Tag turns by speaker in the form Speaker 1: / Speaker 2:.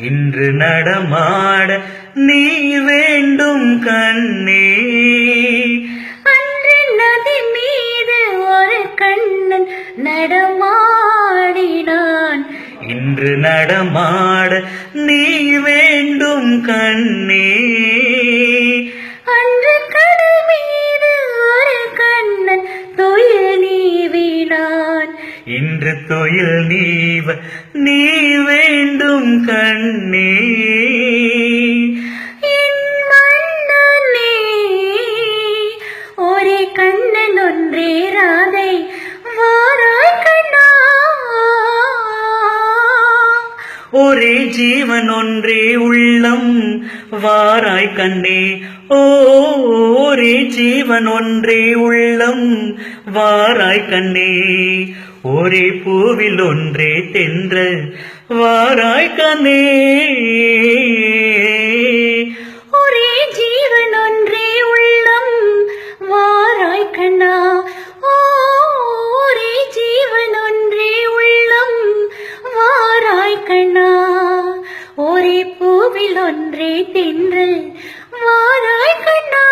Speaker 1: இன்று நடமாட நீ வேண்டும் கண்ணே.
Speaker 2: அன்று நதி மீது ஒரு கண்ணன் நடமாடினான்.
Speaker 1: இன்று நடமாட நீ வேண்டும் கண்ணே.
Speaker 2: அன்று கடல் மீது ஒரு கண்ணன் துயில் நீவினான்.
Speaker 1: இன்று துயில் நீவ நீ வேண்டும் கண்ணே.
Speaker 2: என் மன்னனே, ஒரே கண்ணன் ஒன்றே ராதை வாராய் கண்ணா.
Speaker 1: ஒரே ஜீவன் ஒன்றே உள்ளம் வாராய் கண்ணே. ஓ, ஒரே ஜீவன் ஒன்றே உள்ளம் வாராய் கண்ணே. ஒரே பூவில் ஒன்றே தென்றல் வாராய் கண்ணே.
Speaker 2: ஒரே ஜீவன் ஒன்றே உள்ளம் வாராய் கண்ணா. ஓ, ஒரே ஜீவன் ஒன்றே உள்ளம் வாராய் கண்ணா. ஒரே பூவில் ஒன்றே தென்றல் வாராய் கண்ணா.